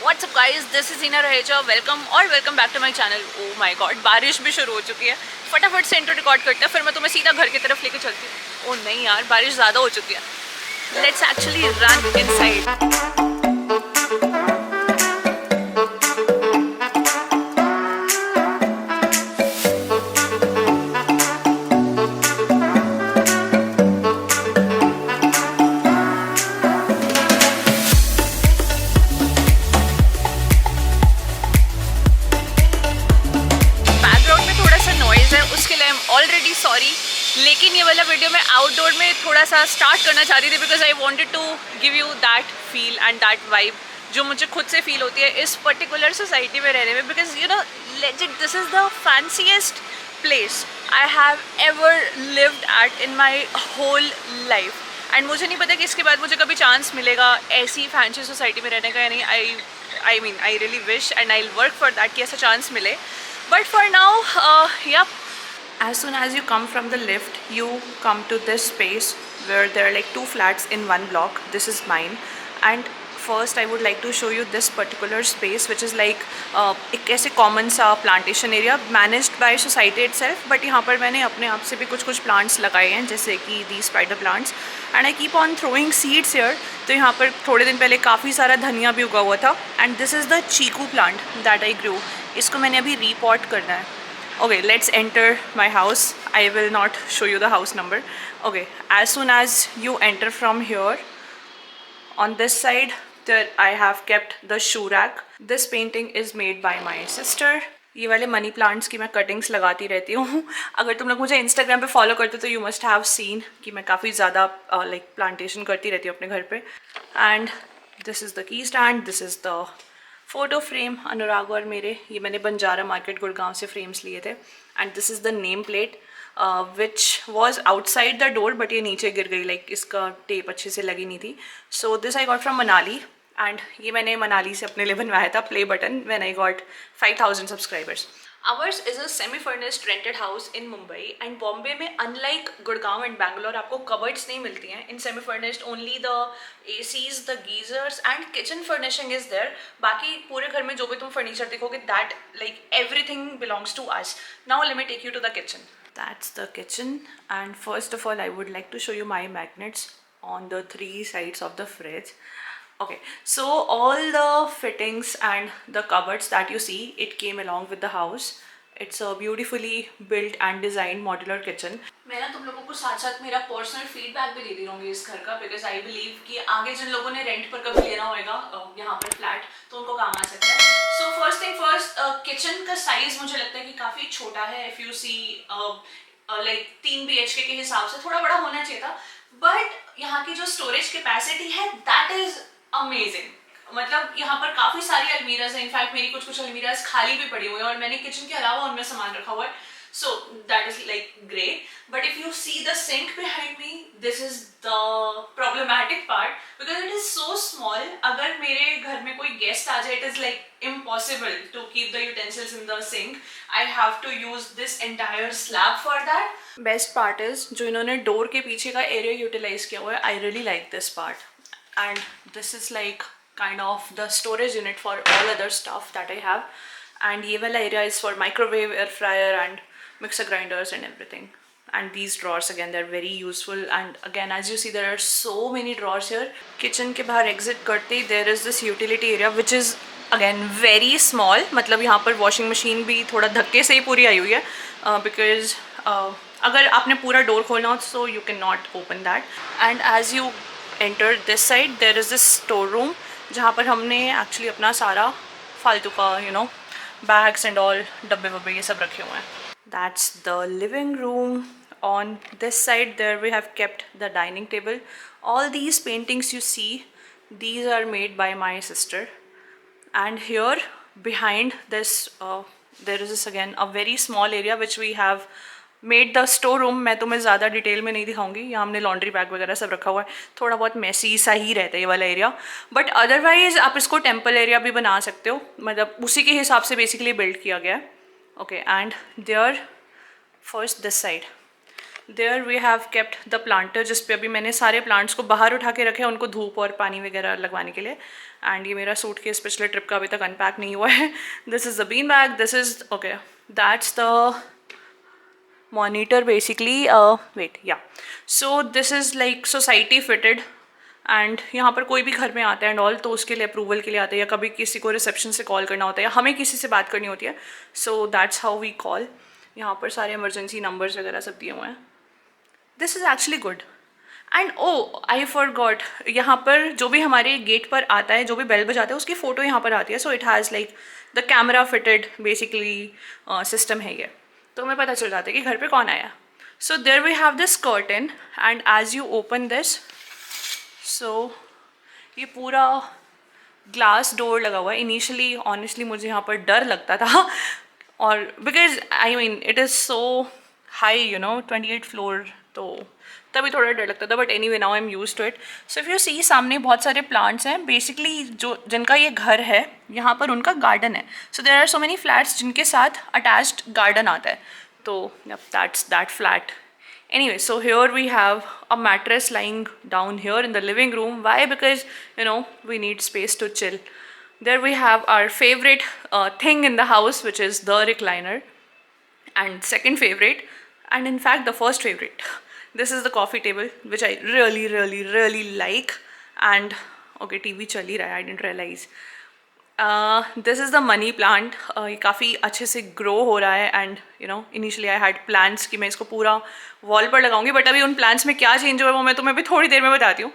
WhatsApp guys, this is Ina Raheja. Welcome back to my channel. Oh my god, बारिश भी शुरू हो चुकी है। फटाफट से इंट्रो रिकॉर्ड करते हैं, फिर मैं तुम्हें सीधा घर की तरफ लेके चलती हूँ। ओ नहीं यार, बारिश ज़्यादा हो चुकी है। Let's actually run inside. Background में थोड़ा सा नॉइज़ है, उसके लिए आई एम ऑलरेडी सॉरी। लेकिन ये वाला वीडियो मैं आउटडोर में थोड़ा सा स्टार्ट करना चाहती थी because I wanted to give you that feel and that vibe जो मुझे खुद से फील होती है इस पर्टिकुलर सोसाइटी में रहने में। Because you know legit this is the fanciest place I have ever lived at in my whole life. And मुझे नहीं पता कि इसके बाद मुझे कभी चांस मिलेगा ऐसी फैंसी सोसाइटी में रहने का या नहीं। I really wish and I work for that कि ऐसा चांस मिले। But for now, yep. As soon as you come from the lift, you come to this space where there are like 2 flats in one block. This is mine. And first I would like to show you this particular space which is like एक ऐसे common सा plantation area managed by society itself. But यहाँ पर मैंने अपने आप से भी कुछ plants लगाए हैं जैसे कि these spider plants. And I keep on throwing seeds here. तो यहाँ पर थोड़े दिन पहले काफ़ी सारा धनिया भी उगा हुआ था. And this is the Chiku plant that I grew. इसको मैंने अभी रीपॉट करना है. Okay, let's enter my house. I will not show you the house number. Okay, as soon as you enter from here, on this side there I have kept the shoe rack. This painting is made by my sister. ये वाले money plants की मैं cuttings लगाती रहती हूँ. अगर तुम लोग मुझे इंस्टाग्राम पे फॉलो करते हो तो यू मस्ट हैव सीन कि मैं काफ़ी ज़्यादा लाइक प्लांटेशन करती रहती हूँ अपने घर पे. And this is the key stand, this is the photo frame Anurag और मेरे. ये मैंने बंजारा मार्केट गुड़गांव से फ्रेम्स लिए थे. And this is the name plate which was outside the door but ये नीचे गिर गई. लाइक इसका टेप अच्छे से लगी नहीं थी. So this I got from Manali. And ये मैंने मनाली से अपने लिए बनवाया था play button when I got 5000 subscribers. Ours is a semi-furnished rented house in Mumbai and Bombay में unlike Gurgaon and Bangalore आपको cupboards नहीं मिलती हैं. In semi-furnished only the ACs, the geysers and kitchen furnishing is there. बाकी पूरे घर में जो भी तुम furniture देखोगे that like everything belongs to us. Now let me take you to the kitchen. That's the kitchen and first of all I would like to show you my magnets on the 3 sides of the fridge. Okay, so all the fittings and the cupboards that you see, it came along with the house. It's a beautifully built and designed modular kitchen. मैं ना तुम लोगों को साथ साथ मेरा personal feedback भी देती रहूँगी इस घर का बिकॉज आई बिलीव कि आगे जिन लोगों ने रेंट पर कभी लेना होगा यहाँ पर फ्लैट तो उनको काम आ सकता है. So first thing first, kitchen का साइज मुझे लगता है कि काफ़ी छोटा है. If you see like 3 BHK के हिसाब से थोड़ा बड़ा होना चाहिए था. बट यहाँ की जो स्टोरेज कैपेसिटी है दैट इज अमेजिंग. मतलब यहाँ पर काफी सारी अलमीराज हैं. इनफैक्ट मेरी कुछ अलमीराज खाली भी पड़ी हुई हैं और मैंने किचन के अलावा उनमें सामान रखा हुआ है. So that is like great. But if you see the sink behind me, this is the problematic part because it is so small. अगर मेरे घर में कोई गेस्ट आ जाए it is like impossible to keep the utensils in the sink. I have to use this entire slab for that. Best part is जो इन्होंने door के पीछे का एरिया यूटिलाइज किया हुआ है. I really like this part. And this is like kind of the storage unit for all other stuff that I have. And ये वाला area is for microwave, air fryer and mixer grinders and everything. And these drawers again, they're very useful. And again, as you see, there are so many drawers here. Kitchen के बाहर exit करते ही there is this utility area which is again very small. मतलब यहाँ पर washing machine भी थोड़ा धक्के से ही पूरी आई हुई है because अगर आपने पूरा डोर खोलना हो so you cannot open that. And as you enter this side, there is this store room जहाँ पर हमने actually अपना सारा फालतू का bags and all डब्बे वब्बे ये सब रखे हुए हैं. That's the living room. On this side there we have kept the dining table. All these paintings you see, these are made by my sister. And here behind this there is this again a very small area which we have made the store room. मैं तुम्हें ज़्यादा detail में नहीं दिखाऊंगी. यहाँ हमने laundry bag वगैरह सब रखा हुआ है. थोड़ा बहुत मेसी सा ही रहता है ये वाला एरिया. बट अदरवाइज आप इसको टेम्पल एरिया भी बना सकते हो. मतलब उसी के हिसाब से बेसिकली बिल्ड किया गया है. Okay, and there first this side there we have kept the planter जिस पे अभी मैंने सारे प्लांट्स को बाहर उठा के रखे हैं उनको धूप और पानी वगैरह लगवाने के लिए. एंड ये मेरा सूटकेस पिछले ट्रिप का अभी तक अनपैक नहीं हुआ है. This is the bean bag. This is okay, that's the monitor basically. Wait, yeah, so this is like society fitted. And यहाँ पर कोई भी घर में आता है एंड ऑल, तो उसके लिए अप्रूवल के लिए आता है, या कभी किसी को रिसेप्शन से कॉल करना होता है या हमें किसी से बात करनी होती है. So that's how we call. यहाँ पर सारे इमरजेंसी नंबर्स वगैरह सब दिए हुए हैं. This is actually good. And oh I forgot, यहाँ पर जो भी हमारे गेट पर आता है, जो भी बेल बजाता है, उसकी फ़ोटो यहाँ पर आती है. So it has like the camera fitted basically system है ये, तो हमें पता चल जाता है कि घर पे कौन आया. So there we have this curtain and as you open this, so ये पूरा ग्लास डोर लगा हुआ है. इनिशियली ऑनेस्टली मुझे यहाँ पर डर लगता था, और because I mean it is so high, you know, 28 floor, तो तभी थोड़ा डर लगता था. But anyway now I am use to it. So if you see, सामने बहुत सारे प्लांट्स हैं. बेसिकली जो जिनका ये घर है, यहाँ पर उनका गार्डन है. So there are so many flats जिनके साथ अटैच्ड गार्डन आता है. तो that's that flat. Anyway, so here we have a mattress lying down here in the living room. Why? Because, you know, we need space to chill. There we have our favorite thing in the house, which is the recliner. And second favorite, and in fact the first favorite, this is the coffee table, which I really like. And okay, TV chal hi raha hai, I didn't realize. This is the money plant. ये काफ़ी अच्छे से grow हो रहा है. And you know, initially I had plans कि मैं इसको पूरा वॉल पर लगाऊंगी, बट अभी उन प्लान्स में क्या चेंज हुआ है वो मैं तुम्हें अभी थोड़ी देर में बताती हूँ.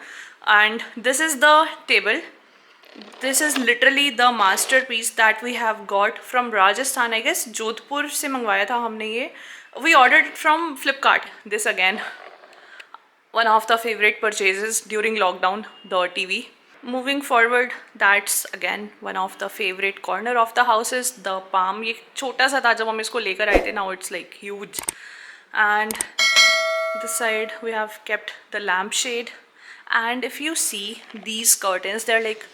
And this is the table. This is literally the masterpiece that we have got from Rajasthan. I guess Jodhpur से मंगवाया था हमने ये. We ordered from Flipkart. This again one of the favourite purchases during lockdown, the TV. Moving forward, that's again one of the favorite corner of the house is the palm. ये छोटा सा था जब हम इसको लेकर आए थे. Now it's like huge. And this side we have kept the lampshade. And if you see these curtains, they're like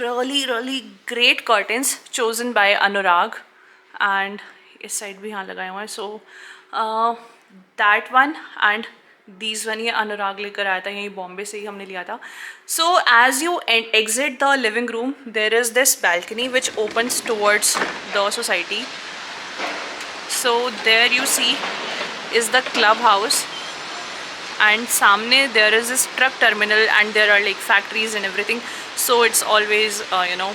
really great curtains chosen by Anurag. And इस side भी यहाँ लगाए हुए हैं. So that one and these one ये अनुराग लेकर आया था, यही बॉम्बे से ही हमने लिया था. So as you exit the living room, there is this balcony which opens towards the society. So there you see is the clubhouse, and सामने there is this truck terminal and there are like factories and everything. So it's always you know,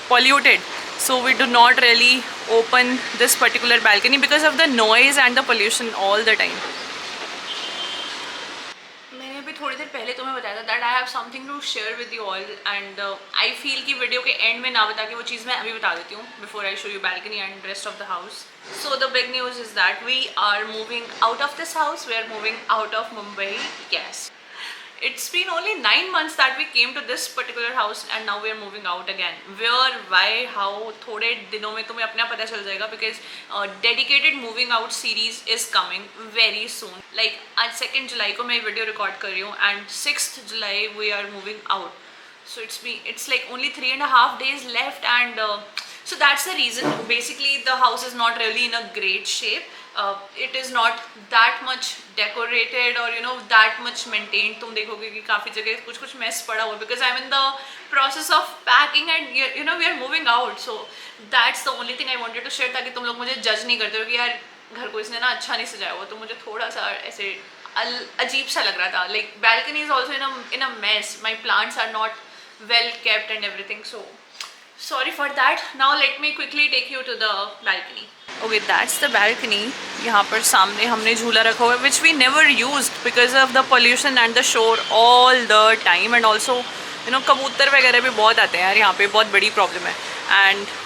polluted. So we do not really open this particular balcony because of the noise and the pollution all the time. थोड़ी देर पहले तुम्हें बताया था that I have something to share with you all. And I feel कि video के end में ना बता के वो चीज़ मैं अभी बता देती हूँ before I show you balcony and rest of the house. So the big news is that we are moving out of this house. We are moving out of Mumbai. Yes. It's been only 9 months that we came to this particular house and now we are moving out again. Where, why, how, थोड़े दिनों में तुम्हें अपना पता चल जाएगा because dedicated moving out series is coming very soon. Like आज 2 जुलाई को मैं वीडियो रिकॉर्ड कर रही हूँ and 6th July we are moving out. So it's like only 3.5 days left and so that's the reason. Basically the house is not really in a great shape. It is not that much decorated or you know that much maintained. तुम देखोगे कि काफ़ी जगह कुछ mess पड़ा हुआ because I'm in the process of packing and you know we are moving out. So that's the only thing I wanted to share, ताकि तुम लोग मुझे जज नहीं करते हो कि यार घर को इसने ना अच्छा नहीं सजाया हुआ. तो मुझे थोड़ा सा ऐसे अजीब सा लग रहा था. Like balcony is also in a mess. My plants are not well kept and everything. So sorry for that. Now let me quickly take you to the balcony. Okay, that's the balcony. यहाँ पर सामने हमने झूला रखा हुआ है which we never used because of the pollution and the shore all the time. And also you know कबूतर वगैरह भी बहुत आते हैं यार यहाँ पे, बहुत बड़ी प्रॉब्लम है. And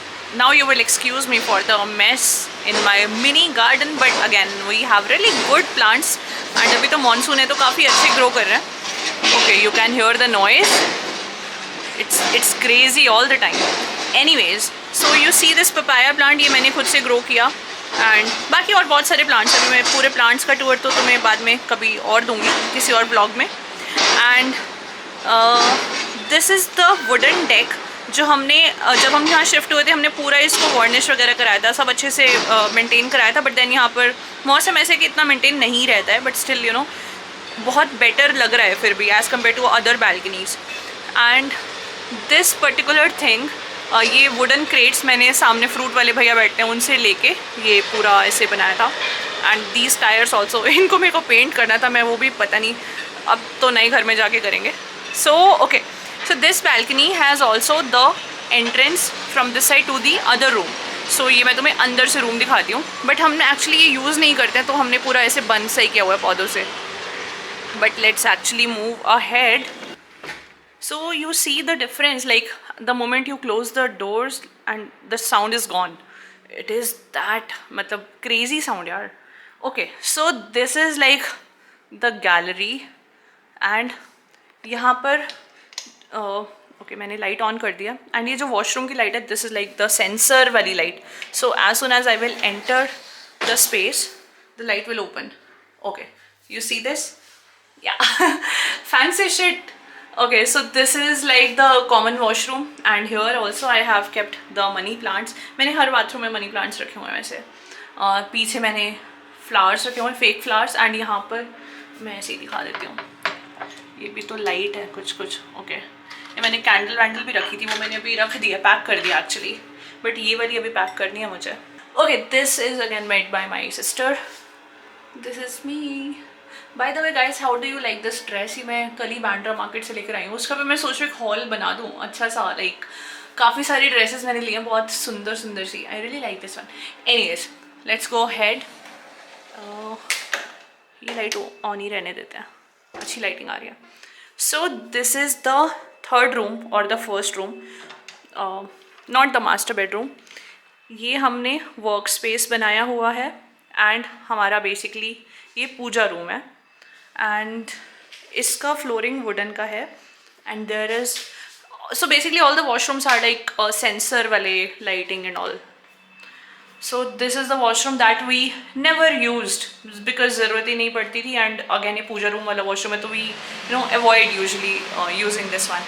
now you will excuse me for the mess in my mini garden, but again we have really good plants and अभी तो मानसून है तो काफ़ी अच्छे ग्रो कर रहे हैं. Okay, you can hear the noise. It's crazy all the time. Anyways, so you see this papaya plant, ये मैंने खुद से ग्रो किया. एंड बाकी और बहुत सारे प्लांट्स हैं. मैं पूरे प्लांट्स का टूर तो तुम्हें बाद में कभी और दूंगी किसी और ब्लॉग में. And this is the wooden deck जो हमने जब हम यहाँ शिफ्ट हुए थे हमने पूरा इसको वार्निश वगैरह कराया था, सब अच्छे से मेंटेन कराया था. बट देन यहाँ पर मौसम ऐसे कि इतना मेंटेन नहीं रहता है, बट स्टिल यू नो बहुत बेटर लग रहा है फिर भी as compared to other balconies. And this particular thing, ये वुडन क्रेट्स मैंने सामने फ्रूट वाले भैया बैठते हैं उनसे लेके ये पूरा ऐसे बनाया था। एंड दीज टायर्स ऑल्सो, इनको मेरे को पेंट करना था, मैं वो भी पता नहीं, अब तो नए घर में जाके करेंगे। So okay, so this balcony has also the entrance from this side to the other room. So ये मैं तुम्हें अंदर से रूम दिखाती हूँ, बट हमने एक्चुअली ये यूज़ नहीं करते हैं, तो हमने पूरा ऐसे बंद सही किया हुआ है पौधों से। But let's actually move ahead. So you see the difference, like the moment you close the doors and the sound is gone. It is that matlab crazy sound yaar. Okay, so this is like the gallery and यहाँ पर okay मैंने light on कर दिया, and ये जो washroom की light है, this is like the sensor वाली light. So as soon as I will enter the space, the light will open. Okay, you see this? Yeah, fancy shit. Okay, so this is like the common washroom and here also I have kept the money plants. मैंने हर bathroom में money plants रखे हुए हैं वैसे। पीछे मैंने flowers रखे हुए हैं, फेक फ्लावर्स, एंड यहाँ पर मैं ऐसे ही दिखा देती हूँ, ये भी तो लाइट है कुछ कुछ। ओके, ये मैंने कैंडल वैंडल भी रखी थी, वो मैंने अभी रख दिया, पैक कर दिया एक्चुअली, बट ये वाली अभी पैक करनी है मुझे। Okay, this is again made by my sister, this is me. By the way guys, how do you like this dress? ही मैं कल ही बैंड्रा मार्केट से लेकर आई हूँ, उसका भी मैं सोच रही हूँ एक हॉल बना दूँ अच्छा सा, लाइक काफ़ी सारी ड्रेसेस मैंने ली हैं बहुत सुंदर सुंदर सी। I really like this one. Anyways, let's go head. ये लाइट ऑन ही रहने देते हैं, अच्छी लाइटिंग आ रही है। So this is the third room और the first room, not the master bedroom. ये हमने वर्क स्पेस बनाया हुआ है एंड हमारा बेसिकली ये पूजा रूम है, एंड इसका फ्लोरिंग वुडन का है, and there is so basically all the washrooms are like sensor वाले lighting and all. So this is the washroom that we never used because ज़रूरत ही नहीं पड़ती थी, एंड अगेन ये पूजा रूम वाला वॉशरूम है तो we avoid usually using this one.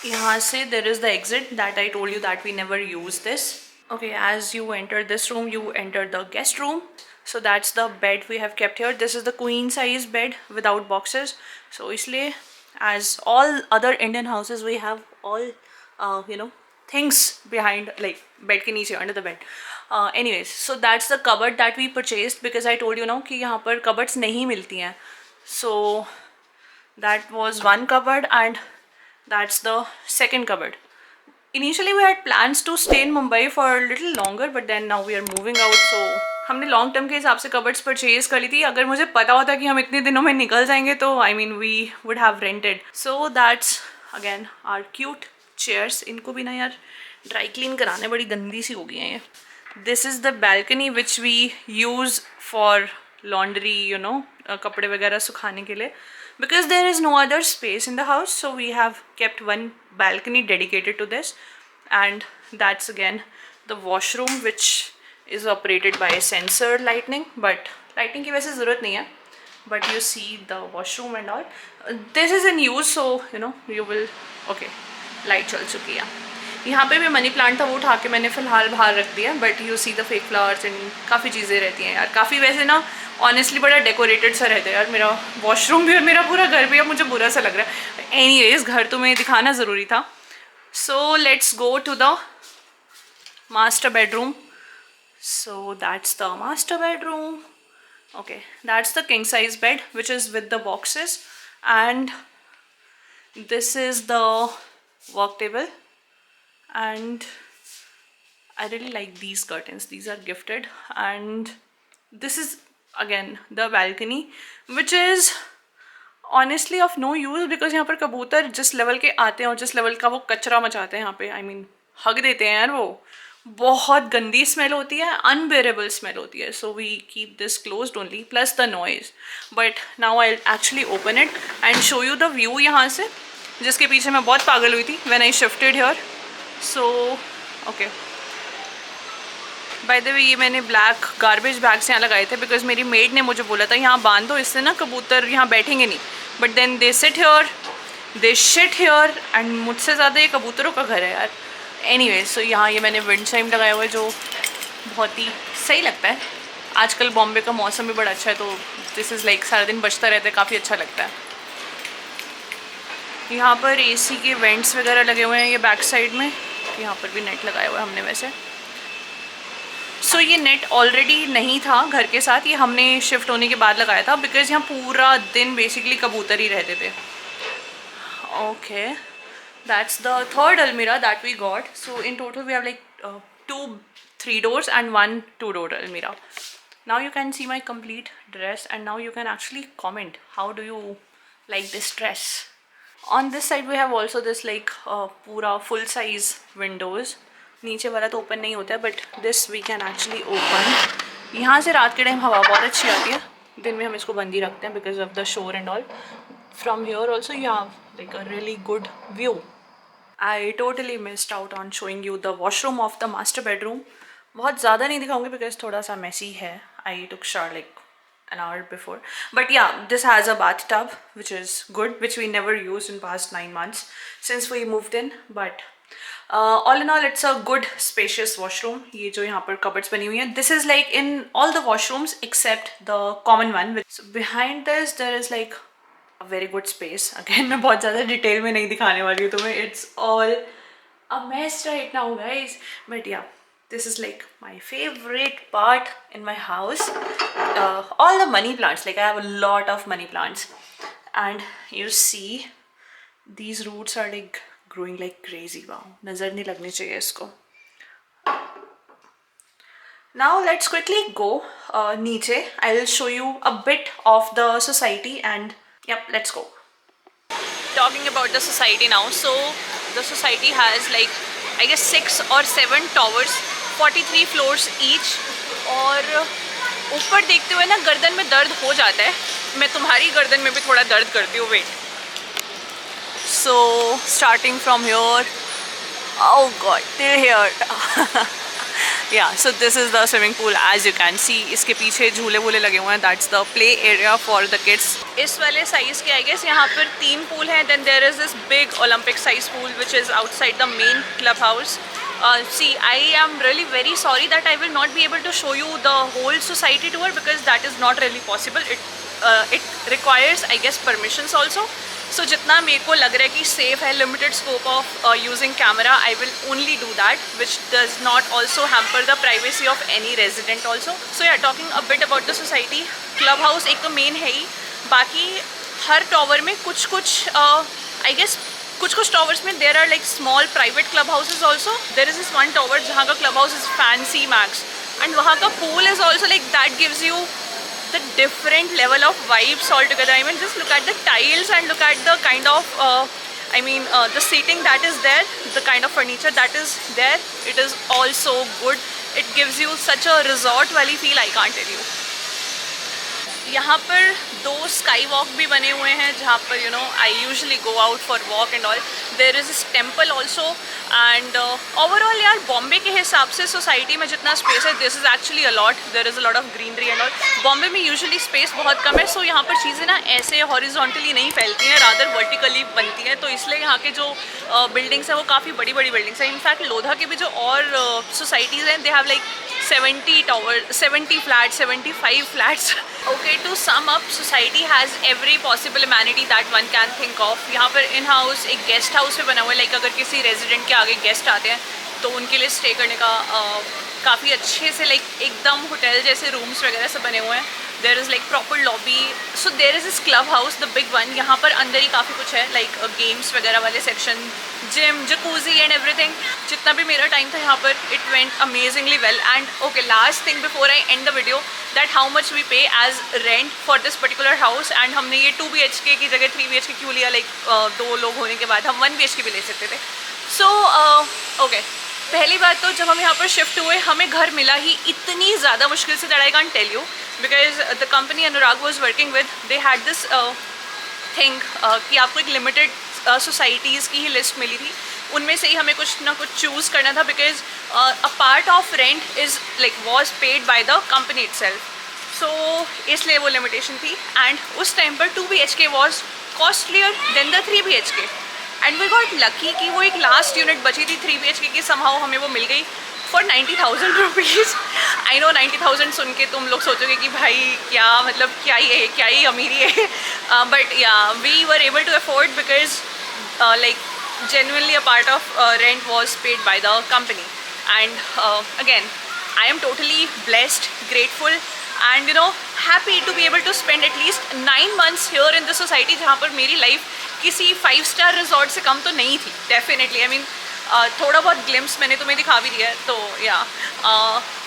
यहाँ से there is the exit that I told you that we never use this. Okay, as you enter this room, you enter the guest room. So that's the bed we have kept here. This is the queen size bed without boxes. So isliye, as all other Indian houses, we have all things behind, like bed ke niche under the bed. Anyways, so that's the cupboard that we purchased because I told you now कि यहाँ पर cupboards नहीं मिलती हैं. So that was one cupboard and that's the second cupboard. Initially we had plans to stay in Mumbai for a little longer, but then now we are moving out, so हमने long term के हिसाब से cupboards purchase कर ली थी। अगर मुझे पता होता कि हम इतने दिनों में निकल जाएंगे तो I mean we would have rented. So that's again are cute chairs. इनको भी ना यार ड्राई क्लीन कराने, बड़ी गंदी सी हो गई हैं ये। This is the balcony which we use for laundry, कपड़े वगैरह सुखाने के लिए, because there is no other space in the house, so we have kept one balcony dedicated to this, and that's again the washroom which is operated by sensor lighting, but lighting की वैसे ज़रूरत नहीं है, but you see the washroom and all. This is in use, so you will okay, light चल चुकी है। यहाँ पे भी मनी प्लांट था, वो उठा के मैंने फ़िलहाल बाहर रख दिया, but you see the fake flowers and काफ़ी चीज़ें रहती हैं यार, काफ़ी वैसे ना ऑनेस्टली बड़ा डेकोरेटेड सा रहता है यार मेरा वॉशरूम भी और मेरा पूरा घर भी। अब मुझे बुरा सा लग रहा है। एनीवेज, घर तो मैं दिखाना ज़रूरी था। So let's go to the master bedroom. So that's the master bedroom. Okay, that's the king size bed which is with the boxes, and this is the work table, and I really like these curtains, these are gifted, and this is again the balcony which is honestly of no use because यहाँ पर कबूतर जिस level के आते हैं और जिस level का वो कचरा मचाते हैं यहाँ पे, I mean हग देते हैं यार, वो बहुत गंदी स्मेल होती है, अनबेरेबल स्मेल होती है। So we keep this closed only, plus the noise. But now I actually open it and show you the view यहाँ से, जिसके पीछे मैं बहुत पागल हुई थी when I shifted here. So okay, by the way ये मैंने ब्लैक गार्बेज बैग्स यहाँ लगाए थे बिकॉज मेरी मेड ने मुझे बोला था यहाँ बांध दो, इससे ना कबूतर यहाँ बैठेंगे नहीं, but then they sit here, they shit here, and मुझसे ज़्यादा ये कबूतरों का घर है यार। एनीवे, सो यहाँ ये मैंने विंड चाइम लगाया हुआ है जो बहुत ही सही लगता है। आजकल बॉम्बे का मौसम भी बड़ा अच्छा है, तो दिस इज़ लाइक सारा दिन बजता रहता है, काफ़ी अच्छा लगता है। यहाँ पर एसी के वेंट्स वगैरह लगे हुए हैं ये बैक साइड में, यहाँ पर भी नेट लगाया हुआ है हमने वैसे। सो ये नेट ऑलरेडी नहीं था घर के साथ, ये हमने शिफ्ट होने के बाद लगाया था बिकॉज यहाँ पूरा दिन बेसिकली कबूतर ही रहते थे। ओके, दैट्स द थर्ड अलमीरा that we got. So in total we have like 2 3 doors and 1 2-door almirah. Now you can see my complete dress and now you can actually comment how do you like this dress. On this side we have also this like पूरा full size windows. नीचे वाला तो open नहीं होता है but this we can actually open. यहाँ से रात के टाइम हवा बहुत अच्छी आती है, दिन में हम इसको बंद ही रखते हैं बिकॉज ऑफ द शोर and all. From here also you have like a really good view. I totally missed out on showing you the washroom of the master bedroom. बहुत ज़्यादा नहीं दिखाऊंगी बिकॉज थोड़ा सा मैसी है। I took shower like an hour before, but yeah, this has a bathtub which is good, which we never used in past 9 months since we moved in, but all in all it's a good spacious washroom. ये जो यहाँ पर cupboards बनी हुई हैं, this is like in all the washrooms except the common one. So behind this there is like a very good space. Again मैं बहुत ज़्यादा डिटेल में नहीं दिखाने वाली हूँ तुम्हें, it's all a mess right now guys, but yeah, this is like my favorite part in my house. All the money plants, like I have a lot of money plants and you see these roots are like growing like crazy. Wow, nazar nahi lagni chahiye isko. Now let's quickly go niche. I'll show you a bit of the society and yep, let's go. Talking about the society now, so the society has like I guess 6 or 7 towers, 43 floors each. और ऊपर देखते हुए ना गर्दन में दर्द हो जाता है। मैं तुम्हारी गर्दन में भी थोड़ा दर्द करती हूँ, wait. So starting from here, oh god, till here. Yeah, so this is the swimming pool as you can see. इसके पीछे झूले वूले लगे हुए हैं, that's the play area for the kids. इस वाले साइज़ के I guess यहाँ पर 3 pool हैं, then there is this big Olympic size pool which is outside the main clubhouse. See, I am really very sorry that I will not be able to show you the whole society tour because that is not really possible. It requires I guess permissions also. So जितना मेरे को लग रहा है कि safe है, limited scope of using camera, I will only do that, which does not also hamper the privacy of any resident also. So yeah, talking a bit about the society, clubhouse एक तो main है ही, बाकी हर tower में कुछ I guess कुछ towers में there are like small private clubhouses also. There is this one tower जहाँ का clubhouse is fancy max and वहाँ का pool is also like that gives you the different level of vibes altogether. I mean just look at the tiles and look at the kind of the seating that is there, the kind of furniture that is there. It is also good. It gives you such a resort वाली feel, I can't tell you. यहाँ पर 2 sky walk भी बने हुए हैं जहाँ पर you know I usually go out for walk and all. There is this temple also and overall यार बॉम्बे के हिसाब से सोसाइटी में जितना स्पेस है this is actually a lot. There is a lot of greenery and all. Bombay में usually space बहुत कम है, सो यहाँ पर चीज़ें ना ऐसे हॉरिजॉन्टली नहीं फैलती हैं, रादर वर्टिकली बनती हैं. तो इसलिए यहाँ के जो बिल्डिंग्स हैं वो काफ़ी बड़ी बड़ी बिल्डिंग्स हैं. इनफैक्ट लोधा के भी जो और सोसाइटीज़ हैं they have like 70 towers, 70 flats, 75 flats. Okay, to sum up, society has every possible amenity that one can think of. यहाँ पर इन हाउस एक गेस्ट हाउस भी बना हुआ है, लाइक अगर किसी रेजिडेंट के आगे गेस्ट आते हैं तो उनके लिए स्टे करने का काफ़ी अच्छे से लाइक एकदम होटल जैसे रूम्स वगैरह सब बने हुए हैं. There is like proper lobby. So there is this clubhouse the big one. यहाँ पर अंदर ही काफ़ी कुछ है लाइक गेम्स वगैरह वाले section, gym, jacuzzi and everything. जितना भी मेरा टाइम था यहाँ पर it went amazingly well. And okay, last thing before I end the video, that how much we pay as rent for this particular house. And हमने ये 2 BHK की जगह 3 BHK क्यों लिया, लाइक 2 लोग होने के बाद हम 1 BHK भी ले सकते थे. सो ओके, पहली बात तो जब हम यहाँ पर शिफ्ट हुए हमें घर मिला ही इतनी ज़्यादा मुश्किल से, that I can't tell you, because the company Anurag was working with, they had this thing कि आपको एक लिमिटेड सोसाइटीज़ की ही लिस्ट मिली थी, उनमें से ही हमें कुछ ना कुछ चूज़ करना था. Because a part of rent is like was paid by the company itself. So इसलिए वो लिमिटेशन थी. एंड उस टाइम पर 2 BHK was costlier than the 3 BHK. And we got lucky कि वो एक लास्ट यूनिट बची थी 3 BHK की, समहाउ हमें वो मिल गई फॉर 90,000 रुपीज़. आई नो 90,000 सुन के तुम लोग सोचोगे कि भाई क्या मतलब क्या ही है, क्या ही अमीरी है. But yeah we were able to afford because like genuinely a part of rent was paid by the company. And again, I am totally blessed, grateful and happy to be able to spend at least 9 months here in the society जहाँ पर मेरी life किसी 5-star resort से कम तो नहीं थी. Definitely, I mean थोड़ा बहुत ग्लिम्स मैंने तुम्हें दिखा भी दिया है. तो या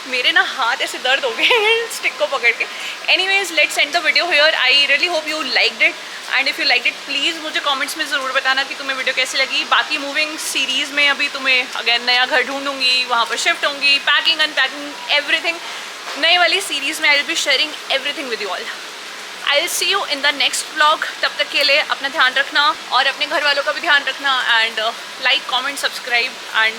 मेरे ना हाथ ऐसे दर्द हो गए स्टिक को पकड़ के. Anyways, let's end the video here. I really hope you liked it, and if you liked it please मुझे कमेंट्स में ज़रूर बताना कि तुम्हें वीडियो कैसी लगी. बाकी मूविंग सीरीज़ में अभी तुम्हें अगेन नया घर ढूंढूंगी, वहाँ पर शिफ्ट होंगी, पैकिंग अनपैकिंग एवरीथिंग. नई वाली सीरीज़ में I will be sharing everything with you all. I will see you in the next vlog. तब तक के लिए अपना ध्यान रखना और अपने घर वालों का भी ध्यान रखना. And like, comment, subscribe and